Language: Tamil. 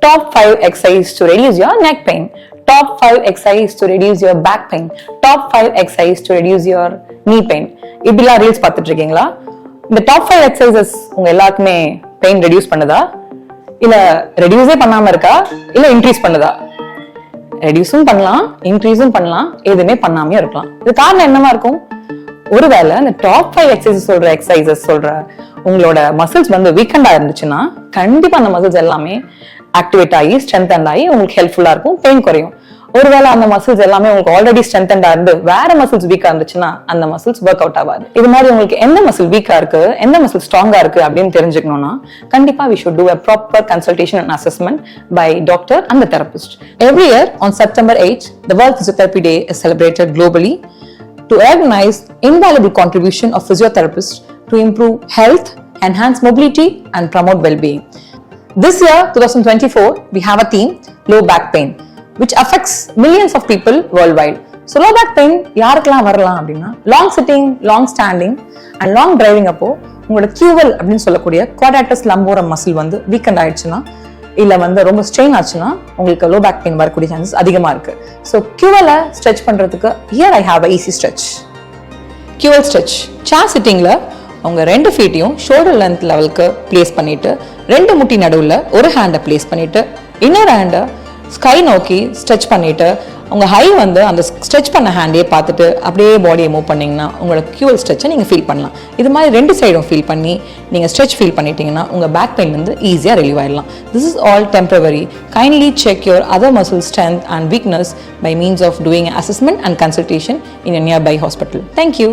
Top 5 exercises to reduce your neck pain. Top 5 exercises to reduce your back pain. Top 5 exercises to reduce your knee pain. இப்படிலாம் ரீல்ஸ் பார்த்துட்டு இருக்கீங்களா? இந்த டாப் 5 எக்ஸசைசஸ் உங்க எல்லாருக்குமே பெயின் ரெடியூஸ் பண்ணுதா, இல்ல ரெடியூஸே பண்ணாம இருக்கா, இல்ல இன்க்ரீஸ் பண்ணுதா? ரெடியூஸும் பண்ணலாம், இன்க்ரீஸும் பண்ணலாம், எதுவுமே பண்ணாமையும் இருக்கலாம். இது காரணம் என்னவா இருக்கும்? ஒருவேளை இந்த டாப் 5 எக்ஸசைசஸ் சொல்ற உங்களோட மசில்ஸ் வந்து வீக்கெண்டா இருந்துச்சுன்னா கண்டிப்பா அந்த மசில்ஸ் எல்லாமே ஆக்டிவேட் ஆகி ஸ்ட்ரென்தன் ஆகி உங்களுக்கு ஹெல்ப்ஃபுல்லா இருக்கும், பெயின் குறையும். ஒருவேளை அந்த மசில்ஸ் எல்லாமே உங்களுக்கு ஆல்ரெடி ஸ்ட்ரென்தன்டா இருந்து வேற மசில்ஸ் வீக்கா இருந்துச்சுன்னா அந்த மசில்ஸ் ஒர்க் அவுட் ஆகாது. இது மாதிரி உங்களுக்கு எந்த மசில் வீக்கா இருக்கு, எந்த மசில் ஸ்ட்ராங்கா இருக்கு அப்படின்னு தெரிஞ்சுக்கணும்னா கண்டிப்பா we should do a proper consultation and assessment by doctor and the therapist. Every year on September 8th, the World Physiotherapy Day is celebrated globally to recognize invaluable contribution of physiotherapists to improve health, enhance mobility and promote well-being. This year 2024 we have a theme low back pain which affects millions of people worldwide. So low back pain யாருக்கெல்லாம் வரலாம் அப்படின்னா long sitting, long standing and long driving அப்போ உங்களோட QL அப்படின்னு சொல்லக்கூடிய quadratus lumborum muscle வந்து weakened ஆயிடுச்சுன்னா இல்ல வந்து ரொம்ப ஸ்ட்ரெயின் ஆச்சுன்னா உங்களுக்கு லோ பேக் பெயின் வரக்கூடிய சான்சஸ் அதிகமா இருக்கு. ஸோ QL ஸ்ட்ரெச் பண்றதுக்கு here I have a easy stretch. QL stretch chair sittingல உங்க 2 ஃபீட்டையும் ஷோல்டர் லென்த் லெவலுக்கு பிளேஸ் பண்ணிட்டு 2 முட்டி நடுவுல ஒரு ஹேண்டை பிளேஸ் பண்ணிட்டு இன்னொரு ஹேண்டை ஸ்கை நோக்கி ஸ்ட்ரெச் பண்ணிட்டு உங்க ஹை வந்து அந்த ஸ்ட்ரெச் பண்ண ஹேண்டே பார்த்துட்டு அப்படியே பாடியை மூவ் பண்ணீங்கன்னா உங்களோட QL ஸ்ட்ரெச்சை நீங்க ஃபீல் பண்ணலாம். இது மாதிரி 2 சைடும் ஃபீல் பண்ணி நீங்க ஸ்ட்ரெச் ஃபீல் பண்ணிட்டீங்கன்னா உங்க பேக் பெயின் வந்து ஈஸியா ரிலீவ் ஆயிடலாம். This is all temporary. Kindly check your other muscle strength and weakness by means of doing assessment and consultation in a nearby hospital. Thank you.